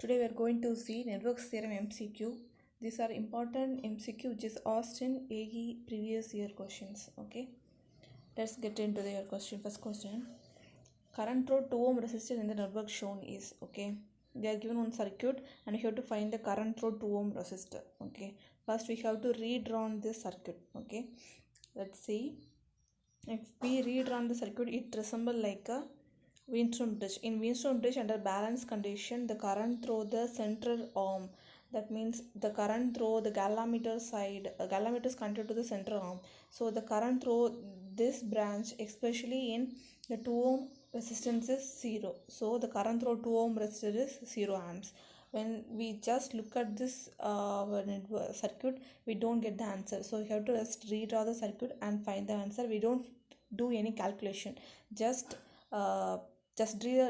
Today we are going to see networks theorem MCQ. These are important MCQ which is asked in AE previous year questions. Okay, let's get into the question. First question: current through 2 ohm resistor in the network shown is. Okay, they are given one circuit and we have to find the current through 2 ohm resistor. Okay, first we have to redraw this circuit. Okay, let's see. If we redraw the circuit, it resembles like a Wheatstone bridge. In Wheatstone bridge, under balance condition, the current through the central arm. That means the current through the galvanometer side, galvanometer is connected to the central arm. So the current through this branch, especially in the 2 ohm resistance is 0. So the current through 2 ohm resistor is 0 amps. When we just look at this circuit, we don't get the answer. So we have to just redraw the circuit and find the answer. We don't do any calculation. Just uh,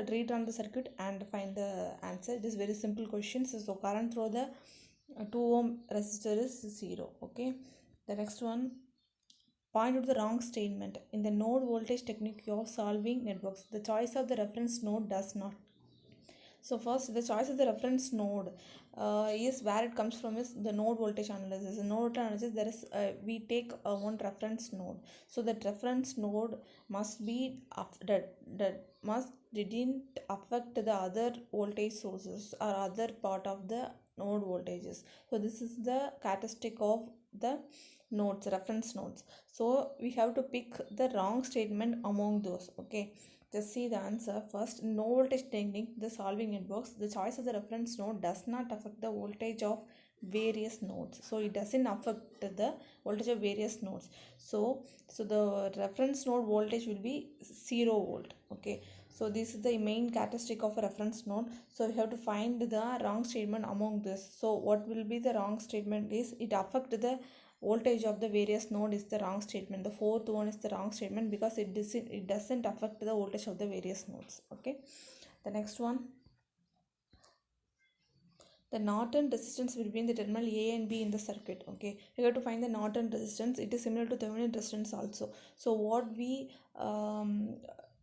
read on the circuit and find the answer. It is very simple questions. So current through the 2 ohm resistor is 0. Okay, the next one: point out the wrong statement. In the node voltage technique of solving networks, the choice of the reference node does not. So first, the choice of the reference node is where it comes from is the node voltage analysis. In node analysis, there is we take one reference node. So that reference node must be that must didn't affect the other voltage sources or other part of the node voltages. So this is the characteristic of the nodes, reference nodes. So we have to pick the wrong statement among those. Okay, just see the answer first. No voltage technique, the solving networks, the choice of the reference node does not affect the voltage of various nodes. So it doesn't affect the voltage of various nodes. So the reference node voltage will be 0 volt. Okay, so this is the main characteristic of a reference node. So we have to find the wrong statement among this. So what will be the wrong statement is it affect the voltage of the various node is the wrong statement. The fourth one is the wrong statement because it doesn't affect the voltage of the various nodes. Okay, the next one: the Norton resistance between the terminal A and B in the circuit. Okay, we have to find the Norton resistance. It is similar to Thevenin resistance also. So what we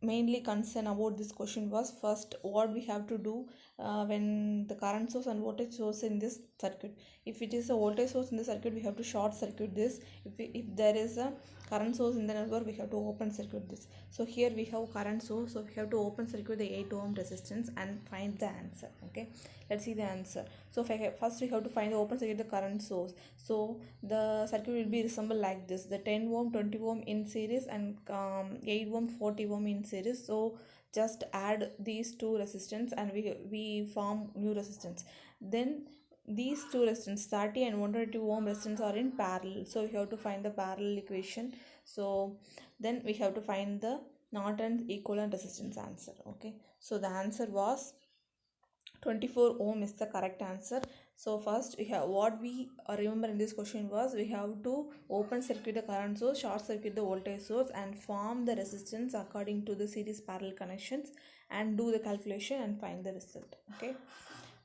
mainly concern about this question was first what we have to do when the current source and voltage source in this circuit. If it is a voltage source in the circuit, we have to short circuit this. If there is a current source in the network, we have to open circuit this. So here we have current source, so we have to open circuit the 8 ohm resistance and find the answer. Okay, let's see the answer. So first we have to find the open circuit the current source. So the circuit will be resemble like this: the 10 ohm 20 ohm in series and 8 ohm 40 ohm in series. So just add these two resistance and we form new resistance. Then these two resistance 30 and 122 ohm resistance are in parallel, so we have to find the parallel equation. So then we have to find the Norton's equivalent resistance answer. Okay, so the answer was 24 ohm is the correct answer. So first we have what we remember in this question was we have to open circuit the current source, short circuit the voltage source and form the resistance according to the series parallel connections and do the calculation and find the result. Okay,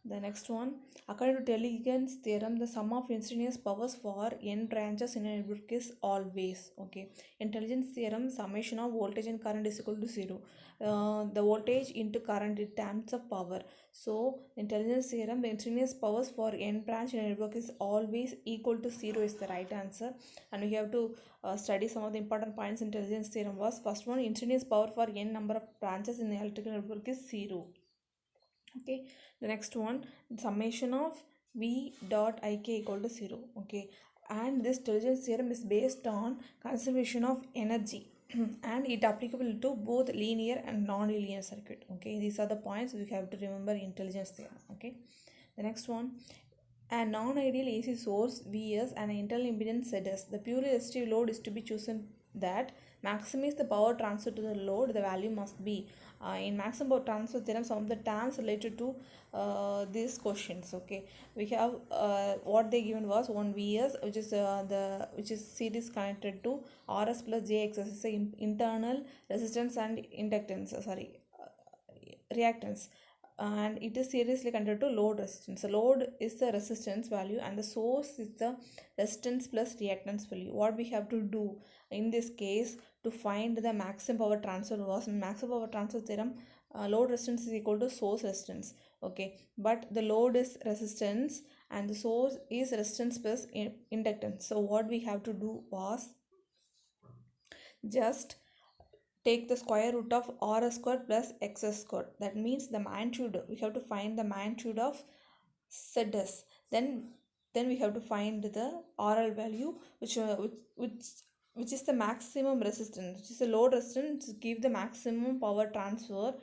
the next one: according to Telegan's theorem, the sum of instantaneous powers for n branches in a network is always. Okay, intelligence theorem, summation of voltage and current is equal to 0. The voltage into current in terms of power. So intelligence theorem, the instantaneous powers for n branch in a network is always equal to 0 is the right answer. And we have to study some of the important points in intelligence theorem was first one: instantaneous power for n number of branches in the electrical network is 0. Okay, the next one: summation of v dot ik equal to 0. Okay, and this intelligence theorem is based on conservation of energy and it applicable to both linear and non-linear circuit. Okay, these are the points we have to remember intelligence theorem. Okay, the next one: a non-ideal AC source Vs and an internal impedance Zs. The purely resistive load is to be chosen that maximize the power transfer to the load. The value must be in maximum power transfer theorem. Some of the terms related to these questions. Okay, we have what they given was one Vs, which is series connected to Rs plus Jxs is the internal resistance and inductance. Reactance, and it is seriously connected to load resistance. So load is the resistance value and the source is the resistance plus reactance value. What we have to do in this case to find the maximum power transfer was maximum power transfer theorem. load resistance is equal to source resistance. Okay, but the load is resistance and the source is resistance plus inductance. So what we have to do was just take the square root of r square plus x square. That means the magnitude, we have to find the magnitude of ZS. Then we have to find the RL value, which is the maximum resistance, which is the load resistance, give the maximum power transfer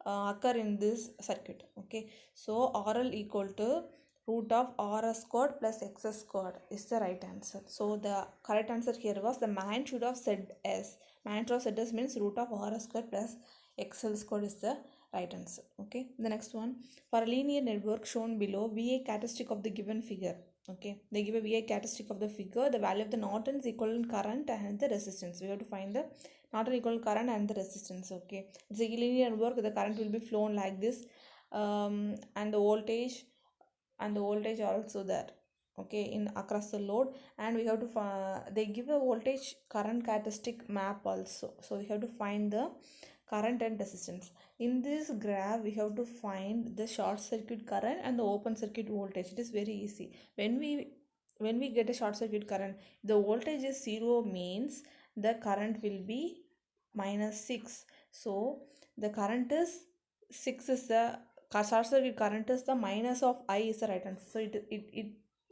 occur in this circuit. Okay, so RL equal to root of r squared plus x squared is the right answer. So the correct answer here was the magnitude of ZS. Magnitude of ZS means root of r squared plus XL squared is the right answer. Okay, the next one, for a linear network shown below, VA characteristic of the given figure. Okay, they give a VA characteristic of the figure, the value of the Norton's equivalent current and the resistance. We have to find the Norton equivalent current and the resistance. Okay, it's a linear network, the current will be flown like this, and the voltage also there. Okay, in across the load, and we have to they give a voltage current characteristic map also. So we have to find the current and resistance. In this graph we have to find the short circuit current and the open circuit voltage. It is very easy. When we get a short circuit current, the voltage is 0 means the current will be -6. So the current is 6 is the short circuit current is the minus of I is the right answer. So it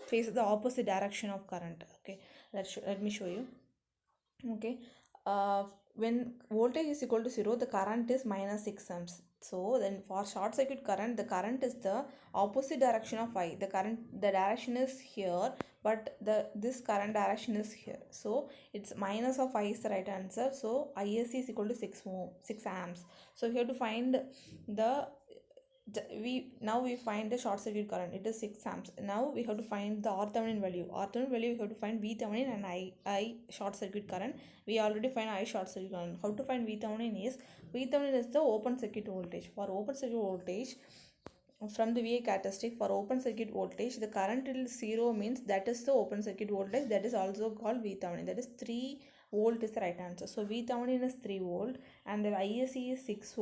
faces the opposite direction of current. Okay, let me show you. Okay, when voltage is equal to 0, the current is -6 amps. So then for short circuit current, the current is the opposite direction of I. The direction is here, but this current direction is here. So it's minus of I is the right answer. So ISC is equal to 6 amps. So we have to find we find the short circuit current, it is 6 amps. Now we have to find the orthogonal value. We have to find VThevenin and I short circuit current. We already find I short circuit current. How to find VThevenin is the open circuit voltage. For open circuit voltage, from the VA characteristic, for open circuit voltage, the current is 0 means that is the open circuit voltage, that is also called VThevenin. That is 3 volt is the right answer. So VThevenin is 3 volt and the ISC is 6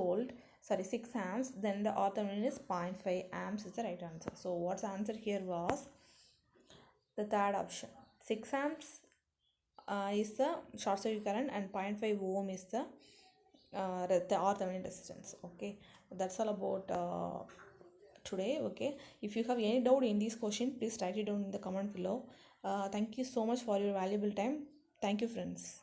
amps. Then the orthogonal is 0.5 amps is the right answer. So what's the answer here was the third option. 6 amps is the short circuit current and 0.5 ohm is the orthogonal resistance. Okay, that's all about today. Okay, if you have any doubt in this question, please write it down in the comment below. Thank you so much for your valuable time. Thank you, friends.